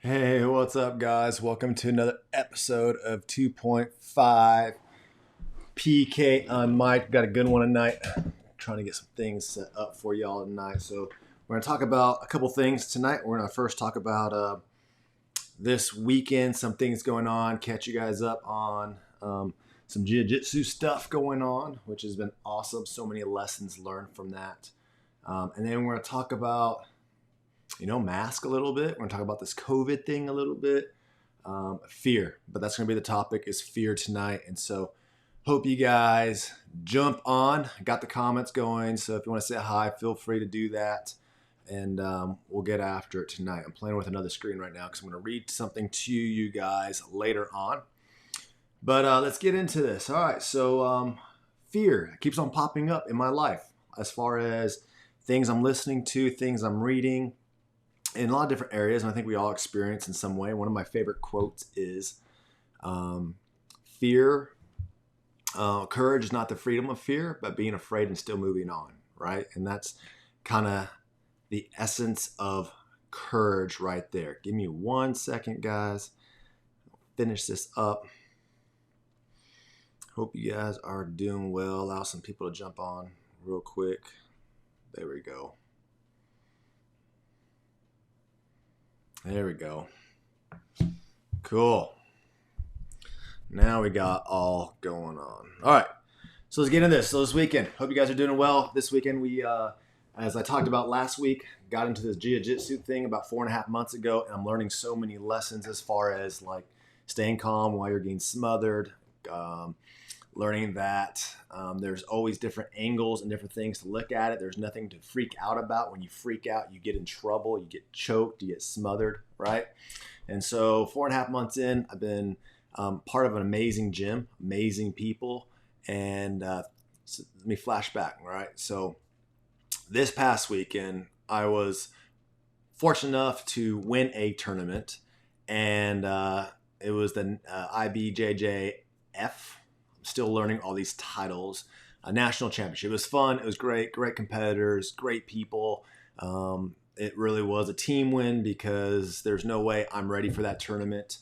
Hey, what's up, guys? Welcome to another episode of 2.5 PK on Mike. Got a good one tonight. Trying to get some things set up for y'all tonight. So, we're going to talk about a couple things tonight. We're going to first talk about this weekend, some things going on, catch you guys up on some Jiu-Jitsu stuff going on, which has been awesome. So many lessons learned from that. And then we're going to talk about mask a little bit. We're going to talk about this COVID thing a little bit. Fear, but that's going to be the topic is fear tonight. And so hope you guys jump on. Got the comments going. So if you want to say hi, feel free to do that. And we'll get after it tonight. I'm playing with another screen right now because I'm going to read something to you guys later on. But let's get into this. All right. So fear keeps on popping up in my life as far as things I'm listening to, things I'm reading, in a lot of different areas, and I think we all experience in some way. One of my favorite quotes is, fear, courage is not the freedom of fear, but being afraid and still moving on, right? And that's kind of the essence of courage right there. Give me 1 second, guys. Finish this up. Hope you guys are doing well. Allow some people to jump on real quick. There we go. There we go. Cool. Now we got all going on. All right. So let's get into this. So this weekend, hope you guys are doing well. This weekend we, as I talked about last week, got into this Jiu-Jitsu thing about 4.5 months ago, and I'm learning so many lessons as far as like staying calm while you're getting smothered, learning that there's always different angles and different things to look at it. There's nothing to freak out about. When you freak out, you get in trouble, you get choked, you get smothered, right? And so 4.5 months in, I've been part of an amazing gym, amazing people. And so let me flash back, right? So this past weekend, I was fortunate enough to win a tournament. And it was the IBJJF. Still learning all these titles. A national championship. It was fun. It was great. Great competitors. Great people. It really was a team win because there's no way I'm ready for that tournament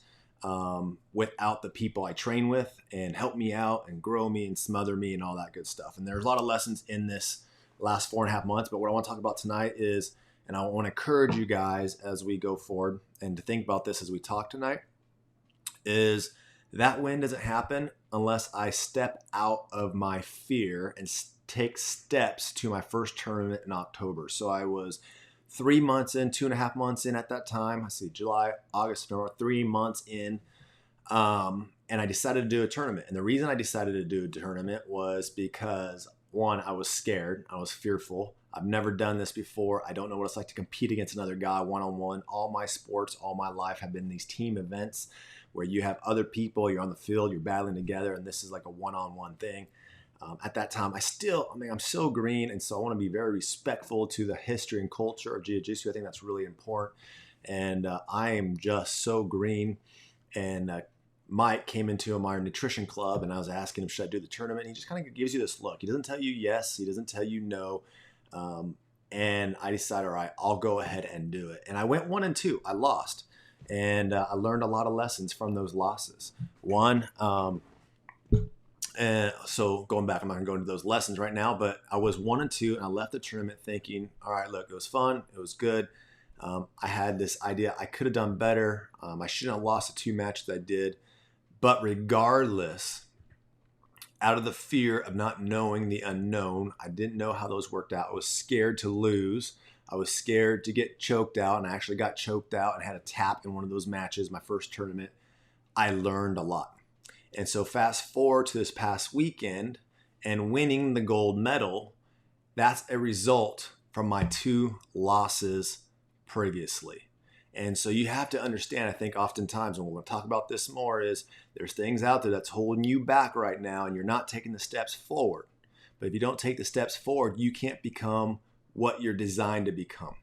without the people I train with and help me out and grow me and smother me and all that good stuff. And there's a lot of lessons in this last 4.5 months. But what I want to talk about tonight is, and I want to encourage you guys as we go forward and to think about this as we talk tonight, is that win doesn't happen unless I step out of my fear and take steps to my first tournament in October. So I was 3 months in, 2.5 months in at that time. I see July, August, November, 3 months in. And I decided to do a tournament. And the reason I decided to do a tournament was because, one, I was scared. I was fearful. I've never done this before. I don't know what it's like to compete against another guy one-on-one. All my sports, all my life have been these team events where you have other people, you're on the field, you're battling together, and this is like a one-on-one thing. At that time, I'm so green, and so I want to be very respectful to the history and culture of Jiu-Jitsu. I think that's really important, and I am just so green. And Mike came into my nutrition club, and I was asking him, should I do the tournament? And he just kind of gives you this look. He doesn't tell you yes, he doesn't tell you no. And I decided, all right, I'll go ahead and do it. And I went 1-2. I lost. And I learned a lot of lessons from those losses. One, and so going back, I'm not going to go into those lessons right now, but I was 1-2, and I left the tournament thinking, all right, look, it was fun. It was good. I had this idea I could have done better. I shouldn't have lost the 2 matches I did. But regardless, out of the fear of not knowing the unknown, I didn't know how those worked out. I was scared to lose. I was scared to get choked out, and I actually got choked out and had a tap in one of those matches, my first tournament. I learned a lot. And so fast forward to this past weekend and winning the gold medal, that's a result from my 2 losses previously. And so you have to understand, I think oftentimes, and we're going to talk about this more, is there's things out there that's holding you back right now, and you're not taking the steps forward. But if you don't take the steps forward, you can't become what you're designed to become.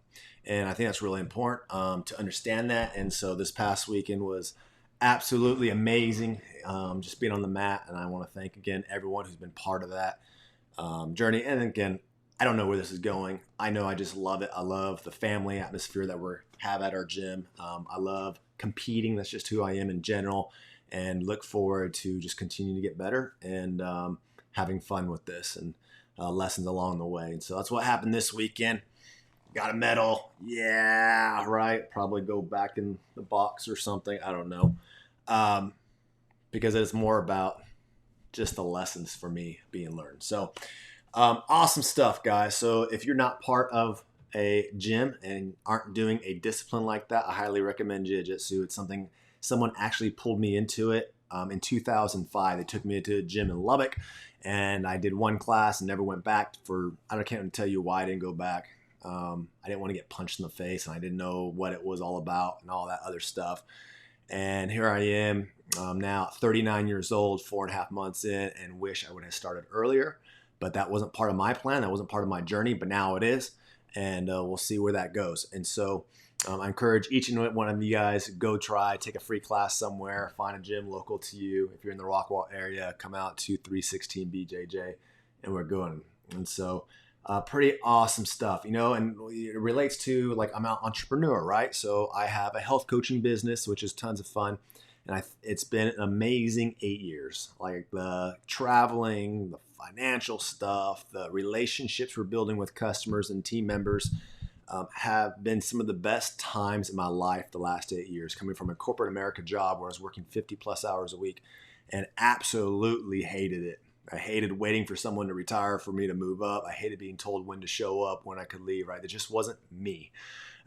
And I think that's really important to understand that. And so this past weekend was absolutely amazing, just being on the mat. And I want to thank again everyone who's been part of that journey. And again, I don't know where this is going. I know I just love it. I love the family atmosphere that we have at our gym. I love competing. That's just who I am in general, and look forward to just continuing to get better and having fun with this and lessons along the way. And so that's what happened this weekend. Got a medal. Yeah, right. Probably go back in the box or something. I don't know. Because it's more about just the lessons for me being learned. So awesome stuff, guys. So if you're not part of a gym and aren't doing a discipline like that, I highly recommend Jiu-Jitsu. It's something someone actually pulled me into it in 2005. They took me to a gym in Lubbock, and I did one class and never went back for, I can't tell you why I didn't go back. I didn't want to get punched in the face, and I didn't know what it was all about and all that other stuff. And here I am now 39 years old, 4.5 months in, and wish I would have started earlier. But that wasn't part of my plan. That wasn't part of my journey, but now it is. And we'll see where that goes. And so I encourage each and one of you guys, go try, take a free class somewhere, find a gym local to you. If you're in the Rockwall area, come out to 316 BJJ, and we're going. And so pretty awesome stuff, and it relates to, like, I'm an entrepreneur, right? So I have a health coaching business, which is tons of fun. And it's been an amazing 8 years. Like, the traveling, the financial stuff, the relationships we're building with customers and team members have been some of the best times in my life the last 8 years, coming from a corporate America job where I was working 50 plus hours a week and absolutely hated it. I hated waiting for someone to retire for me to move up. I hated being told when to show up, when I could leave, right? It just wasn't me.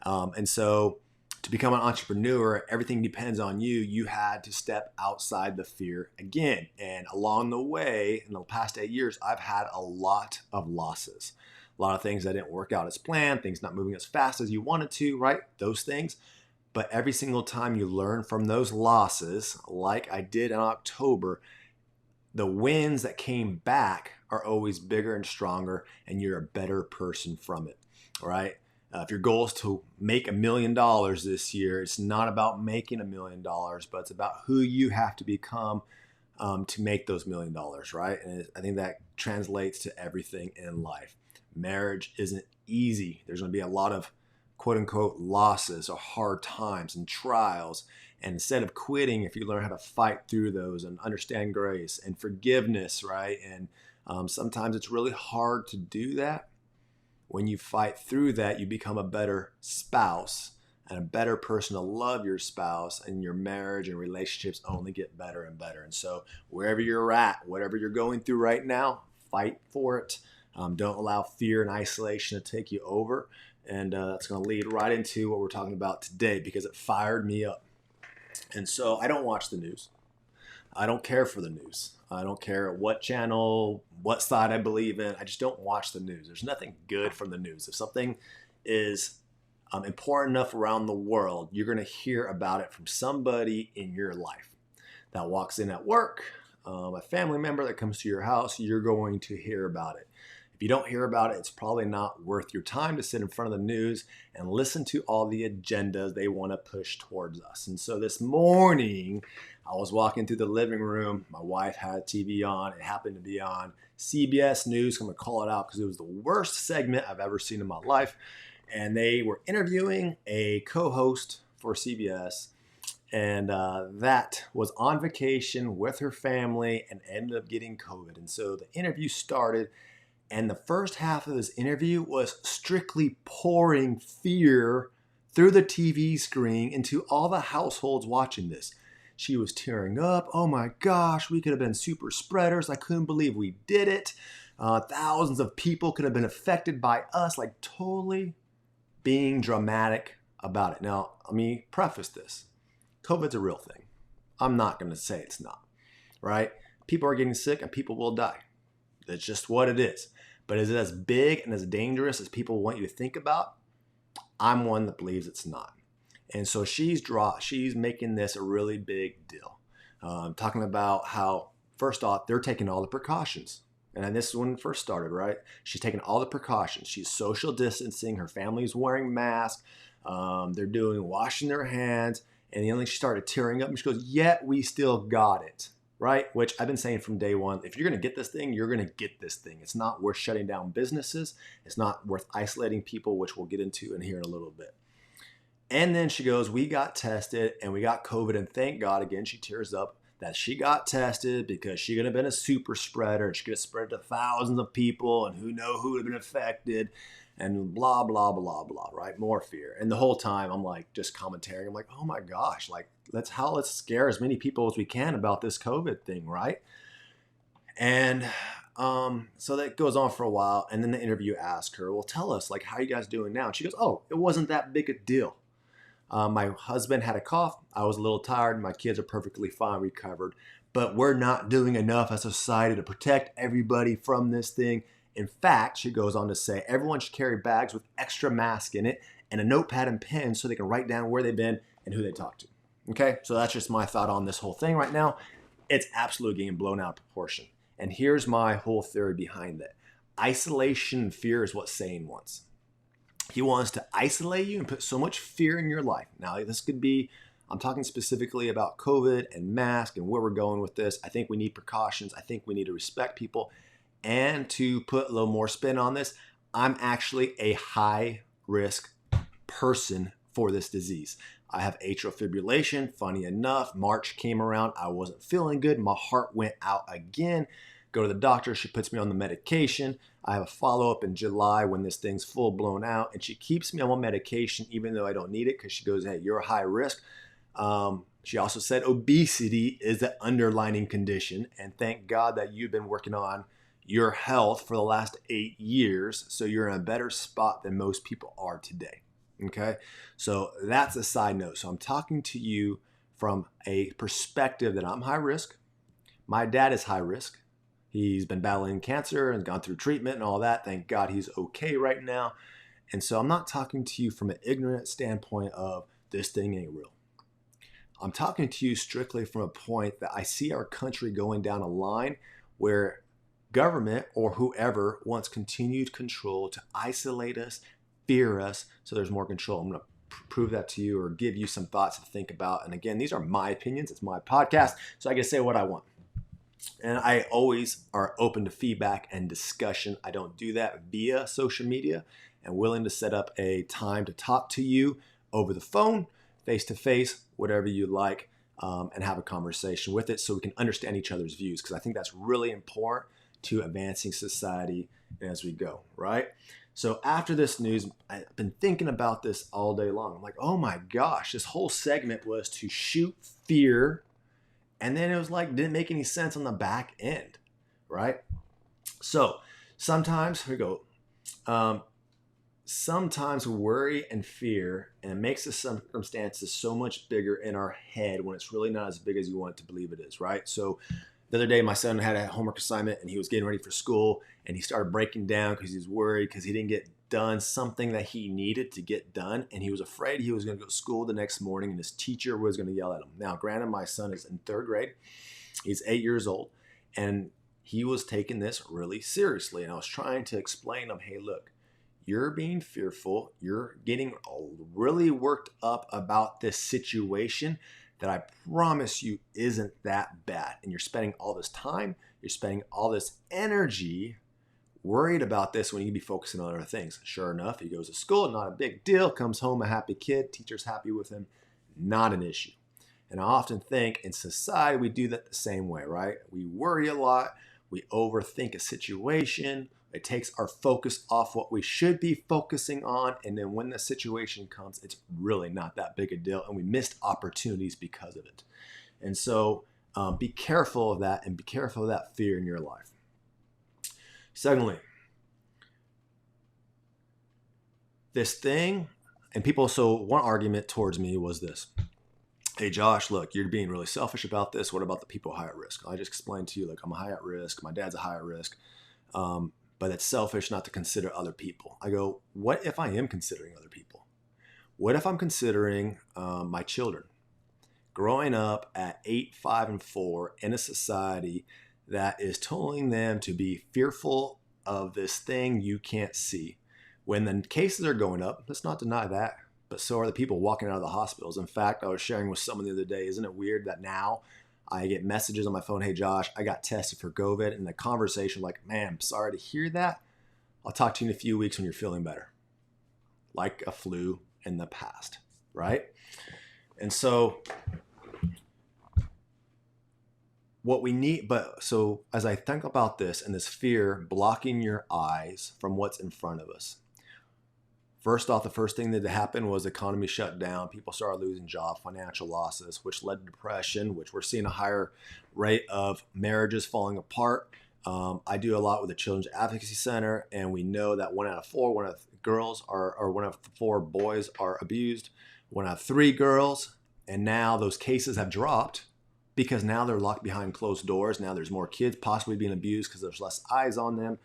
And so to become an entrepreneur, everything depends on you. You had to step outside the fear again. And along the way, in the past 8 years, I've had a lot of losses. A lot of things that didn't work out as planned, things not moving as fast as you wanted to, right? Those things. But every single time you learn from those losses, like I did in October, the wins that came back are always bigger and stronger, and you're a better person from it, right? If your goal is to make $1 million this year, it's not about making $1 million, but it's about who you have to become to make those $1 million, right? And I think that translates to everything in life. Marriage isn't easy. There's going to be a lot of quote unquote losses or hard times and trials. And instead of quitting, if you learn how to fight through those and understand grace and forgiveness, right? And sometimes it's really hard to do that. When you fight through that, you become a better spouse and a better person to love your spouse, and your marriage and relationships only get better and better. And so wherever you're at, whatever you're going through right now, fight for it. Don't allow fear and isolation to take you over. And that's going to lead right into what we're talking about today, because it fired me up. And so I don't watch the news. I don't care for the news. I don't care what channel, what side I believe in. I just don't watch the news. There's nothing good from the news. If something is important enough around the world, you're going to hear about it from somebody in your life that walks in at work, a family member that comes to your house. You're going to hear about it. If you don't hear about it, it's probably not worth your time to sit in front of the news and listen to all the agendas they want to push towards us. And so this morning, I was walking through the living room. My wife had TV on. It happened to be on CBS News. I'm going to call it out because it was the worst segment I've ever seen in my life. And they were interviewing a co-host for CBS. And that was on vacation with her family and ended up getting COVID. And so the interview started. And the first half of this interview was strictly pouring fear through the TV screen into all the households watching this. She was tearing up. Oh my gosh, we could have been super spreaders. I couldn't believe we did it. Thousands of people could have been affected by us, like totally being dramatic about it. Now, let me preface this. COVID's a real thing. I'm not going to say it's not, right? People are getting sick and people will die. That's just what it is. But is it as big and as dangerous as people want you to think about? I'm one that believes it's not. And so she's making this a really big deal. Talking about how, first off, they're taking all the precautions. And this is when it first started, right? She's taking all the precautions. She's social distancing. Her family's wearing masks. They're washing their hands. And then she started tearing up and she goes, yet we still got it. right? Which I've been saying from day one, if you're going to get this thing, you're going to get this thing. It's not worth shutting down businesses. It's not worth isolating people, which we'll get into in here in a little bit. And then she goes, we got tested and we got COVID. And thank God, again, she tears up that she got tested because she could have been a super spreader. And she could have spread to thousands of people and who know who would have been affected and blah, blah, blah, blah, right? More fear. And the whole time I'm like just commentating. I'm like, oh my gosh, like let's scare as many people as we can about this COVID thing, right? And so that goes on for a while. And then the interview asked her, well, tell us, like, how are you guys doing now? And she goes, oh, it wasn't that big a deal. My husband had a cough. I was a little tired. My kids are perfectly fine, recovered. But we're not doing enough as a society to protect everybody from this thing. In fact, she goes on to say, everyone should carry bags with extra mask in it and a notepad and pen so they can write down where they've been and who they talked to. Okay, so that's just my thought on this whole thing right now. It's absolutely getting blown out of proportion. And here's my whole theory behind that. Isolation and fear is what Satan wants. He wants to isolate you and put so much fear in your life. Now, this could be, I'm talking specifically about COVID and mask and where we're going with this. I think we need precautions. I think we need to respect people. And to put a little more spin on this, I'm actually a high risk person for this disease. I have atrial fibrillation. Funny enough, March came around. I wasn't feeling good. My heart went out again. Go to the doctor. She puts me on the medication. I have a follow-up in July when this thing's full blown out. And she keeps me on medication even though I don't need it because she goes, hey, you're a high risk. She also said obesity is an underlying condition. And thank God that you've been working on your health for the last 8 years. So you're in a better spot than most people are today. Okay, so that's a side note. So I'm talking to you from a perspective that I'm high risk. My dad is high risk. He's been battling cancer and gone through treatment and all that. Thank God he's okay right now. And so I'm not talking to you from an ignorant standpoint of this thing ain't real. I'm talking to you strictly from a point that I see our country going down a line where government or whoever wants continued control to isolate us, fear us, so there's more control. I'm going to prove that to you or give you some thoughts to think about. And again, these are my opinions. It's my podcast, so I can say what I want. And I always are open to feedback and discussion. I don't do that via social media and willing to set up a time to talk to you over the phone, face-to-face, whatever you like, and have a conversation with it so we can understand each other's views because I think that's really important to advancing society as we go, right? So after this news, I've been thinking about this all day long. I'm like, oh my gosh, this whole segment was to shoot fear. And then it was like, didn't make any sense on the back end, right? So sometimes, here we go. Sometimes worry and fear, and it makes the circumstances so much bigger in our head when it's really not as big as you want to believe it is, right? So the other day, my son had a homework assignment and he was getting ready for school and he started breaking down because he was worried because he didn't get done something that he needed to get done. And he was afraid he was going to go to school the next morning and his teacher was going to yell at him. Now, granted, my son is in 3rd grade. He's 8 years old and he was taking this really seriously. And I was trying to explain to him, hey, look, you're being fearful. You're getting really worked up about this situation that I promise you isn't that bad. And you're spending all this time, you're spending all this energy worried about this when you can be focusing on other things. Sure enough, he goes to school, not a big deal, comes home a happy kid, teacher's happy with him, not an issue. And I often think in society, we do that the same way, right? We worry a lot, we overthink a situation, it takes our focus off what we should be focusing on. And then when the situation comes, it's really not that big a deal. And we missed opportunities because of it. And so be careful of that and be careful of that fear in your life. Secondly, this thing, and people, so one argument towards me was this. Hey, Josh, look, you're being really selfish about this. What about the people high at risk? I just explained to you, like, I'm a high at risk. My dad's a high at risk. But it's selfish not to consider other people. I go, what if I am considering other people? What if I'm considering my children? Growing up at 8, 5, and 4 in a society that is telling them to be fearful of this thing you can't see. When the cases are going up, let's not deny that, but so are the people walking out of the hospitals. In fact, I was sharing with someone the other day, isn't it weird that now I get messages on my phone, hey Josh, I got tested for COVID, and the conversation like, man, I'm sorry to hear that. I'll talk to you in a few weeks when you're feeling better. Like a flu in the past, right? And so what we need, so as I think about this and this fear blocking your eyes from what's in front of us, first off, the first thing that happened was the economy shut down. People started losing jobs, financial losses, which led to depression, which we're seeing a higher rate of marriages falling apart. I do a lot with the Children's Advocacy Center, and we know that 1 out of 4, 1 out of girls or 1 out of 4 boys are abused, 1 out of 3 girls, and now those cases have dropped because now they're locked behind closed doors. Now there's more kids possibly being abused because there's less eyes on them.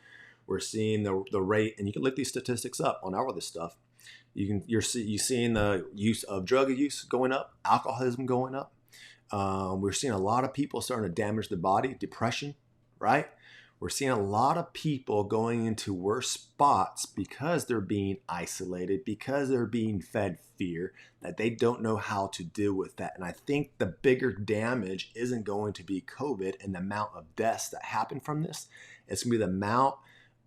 We're seeing the rate, and you can look these statistics up on all of this stuff. You're seeing the use of drug use going up, alcoholism going up. We're seeing a lot of people starting to damage their body, depression, right? We're seeing a lot of people going into worse spots because they're being isolated, because they're being fed fear that they don't know how to deal with that. And I think the bigger damage isn't going to be COVID and the amount of deaths that happen from this. It's going to be the amount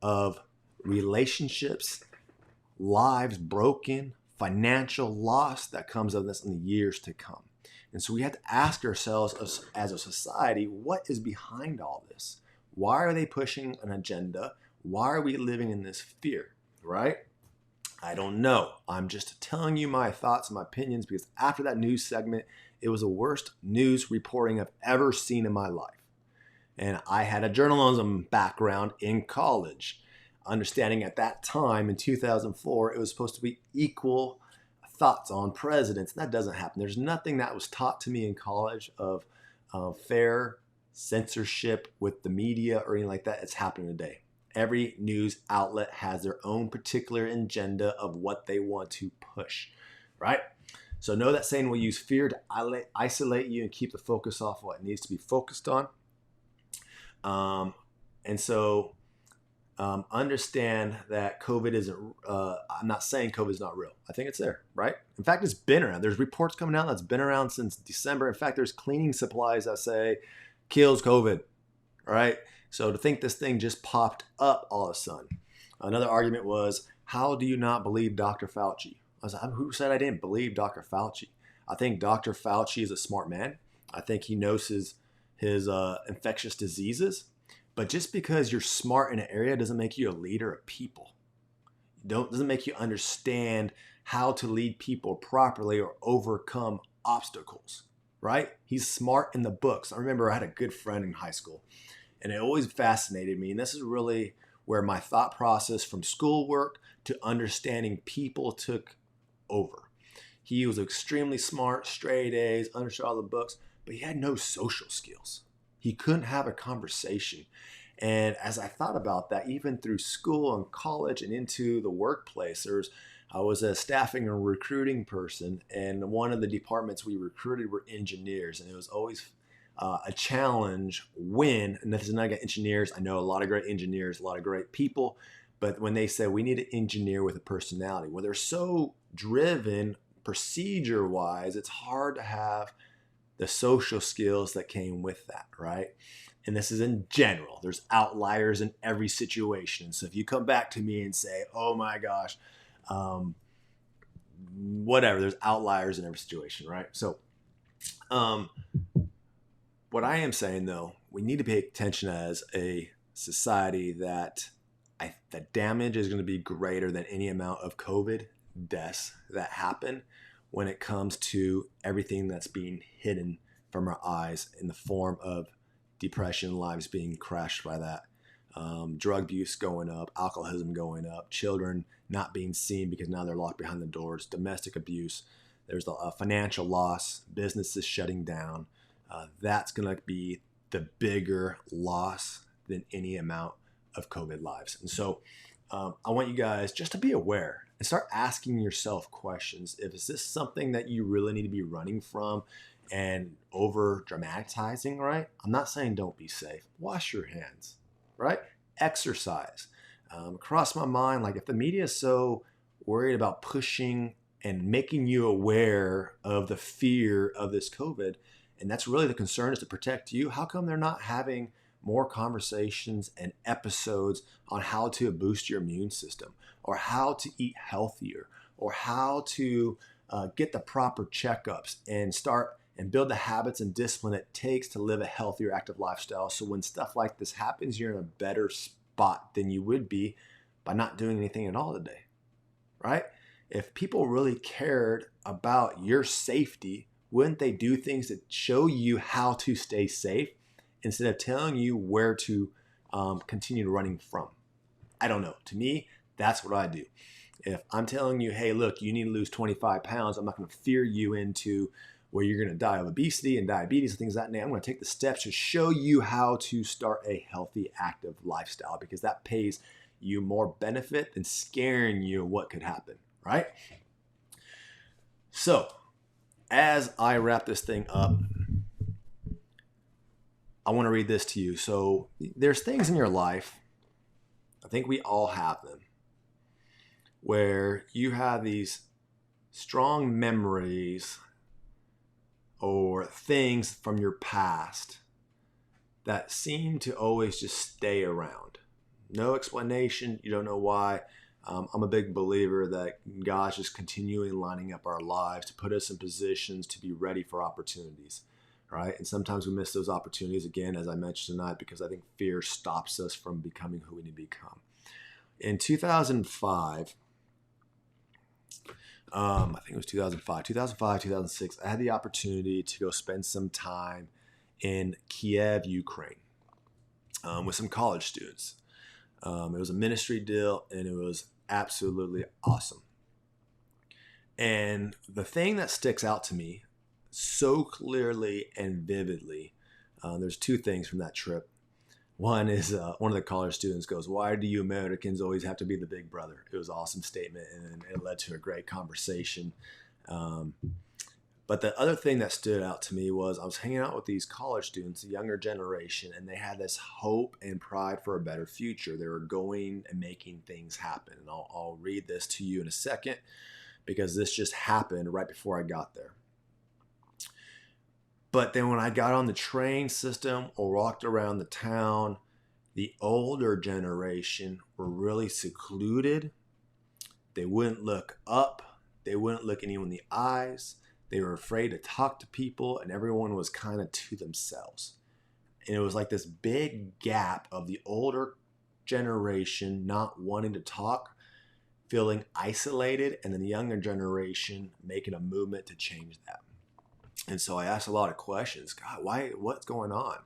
of relationships, lives broken, financial loss that comes of this in the years to come. And so we have to ask ourselves as a society, what is behind all this? Why are they pushing an agenda? Why are we living in this fear, right? I don't know. I'm just telling you my thoughts and my opinions because after that news segment, it was the worst news reporting I've ever seen in my life. And I had a journalism background in college, understanding at that time in 2004, it was supposed to be equal thoughts on presidents. And that doesn't happen. There's nothing that was taught to me in college of fair censorship with the media or anything like that. It's happening today. Every news outlet has their own particular agenda of what they want to push, right? So know that Satan will use fear to isolate you and keep the focus off what needs to be focused on. And so understand that COVID isn't, I'm not saying COVID is not real. I think it's there, right? In fact, it's been around. There's reports coming out that's been around since December. In fact, there's cleaning supplies that say kills COVID, right? So to think this thing just popped up all of a sudden. Another argument was, how do you not believe Dr. Fauci? I was like, who said I didn't believe Dr. Fauci? I think Dr. Fauci is a smart man. I think he knows his infectious diseases. But just because you're smart in an area doesn't make you a leader of people. Doesn't make you understand how to lead people properly or overcome obstacles, right? He's smart in the books. I remember I had a good friend in high school, and it always fascinated me. And this is really where my thought process from schoolwork to understanding people took over. He was extremely smart, straight A's, understood all the books, but he had no social skills. He couldn't have a conversation. And as I thought about that, even through school and college and into the workplace, I was a staffing and recruiting person, and one of the departments we recruited were engineers, and it was always a challenge when, and this is not against engineers, I know a lot of great engineers, a lot of great people, but when they said we need an engineer with a personality, well, they're so driven procedure-wise, it's hard to have the social skills that came with that, right? And this is in general. There's outliers in every situation. So if you come back to me and say, oh my gosh, whatever, there's outliers in every situation, right? So what I am saying though, we need to pay attention as a society that the damage is going to be greater than any amount of COVID deaths that happen when it comes to everything that's being hidden from our eyes in the form of depression, lives being crashed by that, drug abuse going up, alcoholism going up, children not being seen because now they're locked behind the doors, domestic abuse, there's a financial loss, businesses shutting down. That's going to be the bigger loss than any amount of COVID lives. And so I want you guys just to be aware and start asking yourself questions. If is this something that you really need to be running from and over dramatizing, right? I'm not saying don't be safe. Wash your hands, right? Exercise. Cross my mind, like if the media is so worried about pushing and making you aware of the fear of this COVID and that's really the concern, is to protect you. How come they're not having more conversations and episodes on how to boost your immune system, or how to eat healthier, or how to get the proper checkups and start and build the habits and discipline it takes to live a healthier, active lifestyle? So when stuff like this happens, you're in a better spot than you would be by not doing anything at all today, right? If people really cared about your safety, wouldn't they do things that show you how to stay safe instead of telling you where to continue running from? I don't know. To me, that's what I do. If I'm telling you, hey, look, you need to lose 25 pounds, I'm not going to fear you into where you're going to die of obesity and diabetes and things like that. I'm going to take the steps to show you how to start a healthy, active lifestyle, because that pays you more benefit than scaring you what could happen, right? So, as I wrap this thing up, I want to read this to you. So, there's things in your life, I think we all have them, where you have these strong memories or things from your past that seem to always just stay around. No explanation. You don't know why. I'm a big believer that God's just continually lining up our lives to put us in positions to be ready for opportunities, right? And sometimes we miss those opportunities, again, as I mentioned tonight, because I think fear stops us from becoming who we need to become. In 2005, I think it was 2005, 2006, I had the opportunity to go spend some time in Kiev, Ukraine, with some college students. It was a ministry deal, and it was absolutely awesome. And the thing that sticks out to me so clearly and vividly, there's two things from that trip. One is one of the college students goes, "Why do you Americans always have to be the big brother?" It was an awesome statement, and it led to a great conversation. But the other thing that stood out to me was I was hanging out with these college students, the younger generation, and they had this hope and pride for a better future. They were going and making things happen. And I'll read this to you in a second, because this just happened right before I got there. But then when I got on the train system or walked around the town, the older generation were really secluded. They wouldn't look up. They wouldn't look anyone in the eyes. They were afraid to talk to people, and everyone was kind of to themselves. And it was like this big gap of the older generation not wanting to talk, feeling isolated, and then the younger generation making a movement to change that. And so I asked a lot of questions. God, why? What's going on?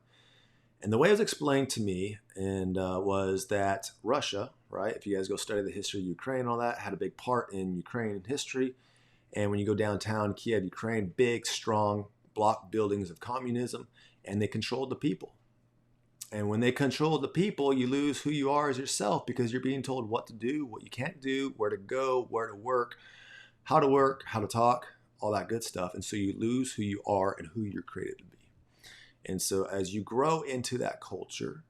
And the way it was explained to me was that Russia, right, if you guys go study the history of Ukraine and all that, had a big part in Ukrainian history. And when you go downtown Kiev, Ukraine, big, strong block buildings of communism, and they controlled the people. And when they control the people, you lose who you are as yourself, because you're being told what to do, what you can't do, where to go, where to work, how to talk, all that good stuff. And so you lose who you are and who you're created to be. And so as you grow into that culture,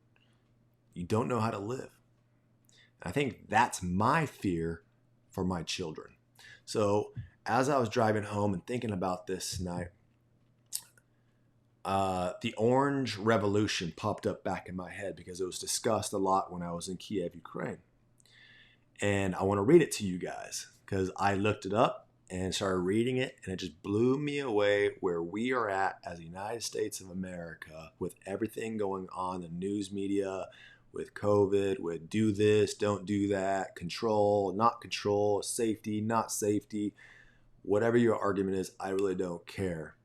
you don't know how to live. And I think that's my fear for my children. So as I was driving home and thinking about this night, the Orange Revolution popped up back in my head, because it was discussed a lot when I was in Kiev, Ukraine. And I want to read it to you guys, because I looked it up and started reading it, and it just blew me away where we are at as the United States of America, with everything going on, the news media, with COVID, with do this, don't do that, control, not control, safety, not safety. Whatever your argument is, I really don't care.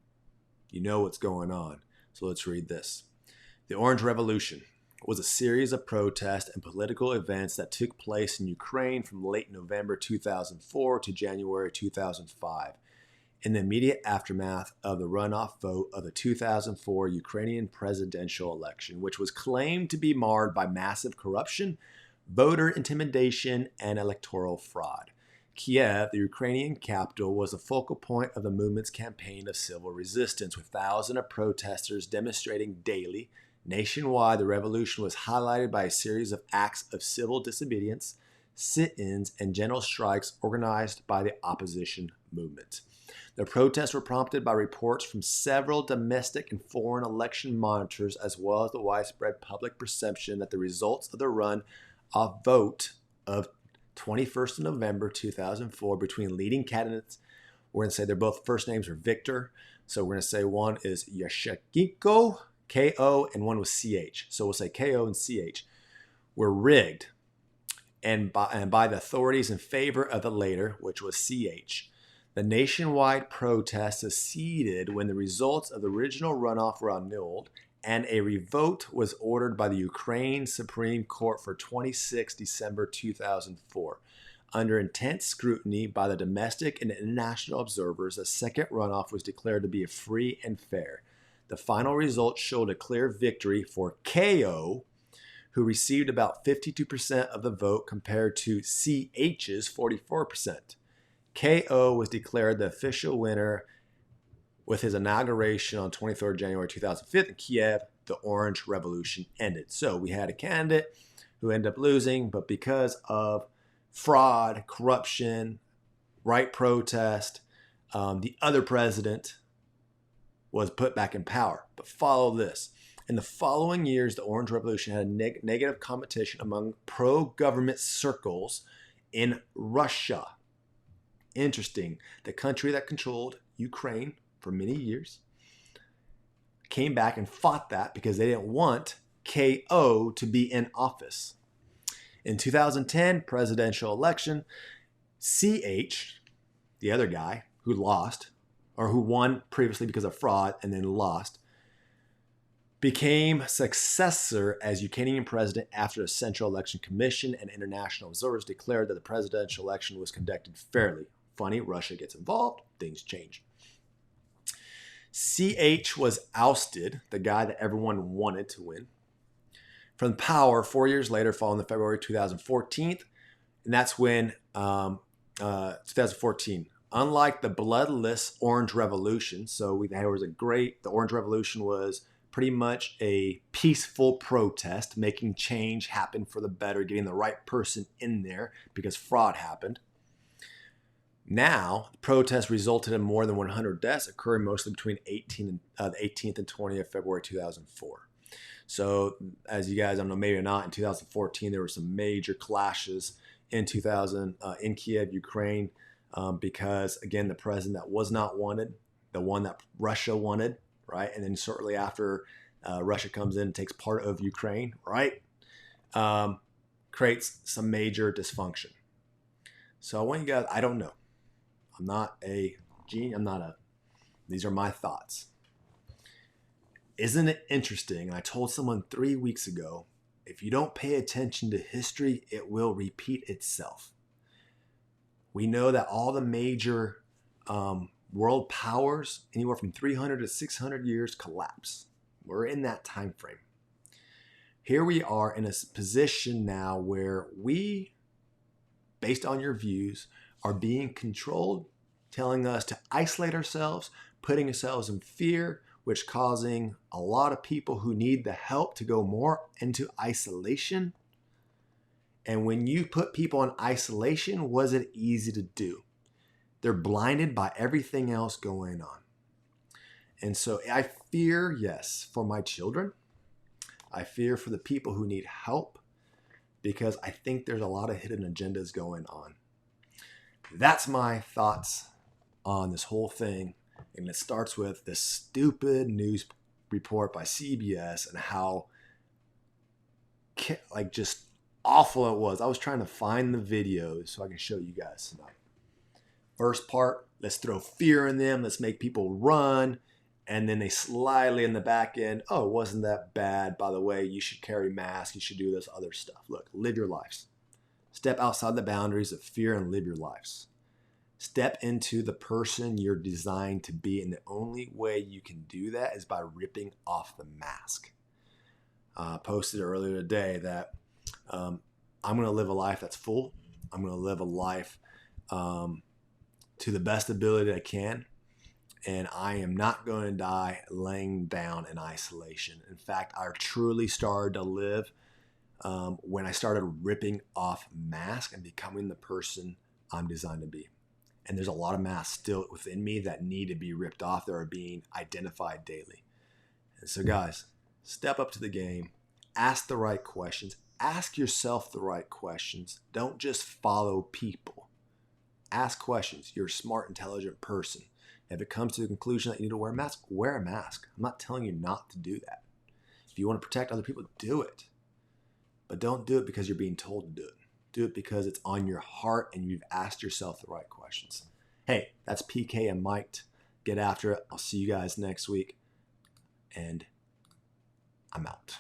You know what's going on. So let's read this. The Orange Revolution was a series of protests and political events that took place in Ukraine from late November 2004 to January 2005. In the immediate aftermath of the runoff vote of the 2004 Ukrainian presidential election, which was claimed to be marred by massive corruption, voter intimidation, and electoral fraud. Kiev, the Ukrainian capital, was the focal point of the movement's campaign of civil resistance, with thousands of protesters demonstrating daily. Nationwide, the revolution was highlighted by a series of acts of civil disobedience, sit-ins, and general strikes organized by the opposition movement. The protests were prompted by reports from several domestic and foreign election monitors, as well as the widespread public perception that the results of the runoff vote of 21st of November 2004 between leading candidates, we're going to say their both first names are Victor. So we're going to say one is Yashikiko, K-O, and one was C-H. So we'll say K-O and C-H. Were rigged and by the authorities in favor of the later, which was CH. The nationwide protest succeeded when the results of the original runoff were annulled, and a revote was ordered by the Ukraine Supreme Court for 26 December 2004. Under intense scrutiny by the domestic and international observers, the second runoff was declared to be free and fair. The final results showed a clear victory for KO, who received about 52% of the vote compared to CH's 44%. KO was declared the official winner with his inauguration on 23rd January 2005 in Kiev. The Orange Revolution ended. So we had a candidate who ended up losing, but because of fraud, corruption, right protest, the other president was put back in power. But follow this. In the following years, the Orange Revolution had a negative competition among pro-government circles in Russia. Interesting. The country that controlled Ukraine for many years came back and fought that because they didn't want KO to be in office. In 2010 presidential election, CH, the other guy who lost, or who won previously because of fraud and then lost, became successor as Ukrainian president after the Central Election Commission and international observers declared that the presidential election was conducted fairly. Funny, Russia gets involved, things change. CH was ousted, the guy that everyone wanted to win, from power 4 years later following the February 2014. And that's when, 2014, unlike the bloodless Orange Revolution, the Orange Revolution was pretty much a peaceful protest, making change happen for the better, getting the right person in there because fraud happened. Now, the protest resulted in more than 100 deaths, occurring mostly between the 18th and 20th of February 2004. So, as you guys, I don't know, maybe not, in 2014, there were some major clashes in Kiev, Ukraine, because, again, the president that was not wanted, the one that Russia wanted, right? And then shortly after Russia comes in and takes part of Ukraine, right? Creates some major dysfunction. So I want you guys, I don't know. I'm not a genius. These are my thoughts. Isn't it interesting? And I told someone 3 weeks ago, if you don't pay attention to history, it will repeat itself. We know that all the major world powers, anywhere from 300 to 600 years, collapse. We're in that time frame. Here we are in a position now where we, based on your views, are being controlled, telling us to isolate ourselves, putting ourselves in fear, which causing a lot of people who need the help to go more into isolation. And when you put people in isolation, was it easy to do? They're blinded by everything else going on. And so I fear, yes, for my children. I fear for the people who need help because I think there's a lot of hidden agendas going on. That's my thoughts on this whole thing. And it starts with this stupid news report by CBS and how just awful it was. I was trying to find the videos so I can show you guys tonight. First part, let's throw fear in them. Let's make people run. And then they slyly in the back end, oh, it wasn't that bad. By the way, you should carry masks. You should do this other stuff. Look, live your lives. Step outside the boundaries of fear and live your lives. Step into the person you're designed to be. And the only way you can do that is by ripping off the mask. I posted earlier today that I'm going to live a life that's full. I'm going to live a life to the best ability I can. And I am not going to die laying down in isolation. In fact, I truly started to live when I started ripping off masks and becoming the person I'm designed to be. And there's a lot of masks still within me that need to be ripped off that are being identified daily. And so, guys, step up to the game. Ask the right questions. Ask yourself the right questions. Don't just follow people. Ask questions. You're a smart, intelligent person. If it comes to the conclusion that you need to wear a mask, wear a mask. I'm not telling you not to do that. If you want to protect other people, do it. But don't do it because you're being told to do it. Do it because it's on your heart and you've asked yourself the right questions. Hey, that's PK and Mike. Get after it. I'll see you guys next week. And I'm out.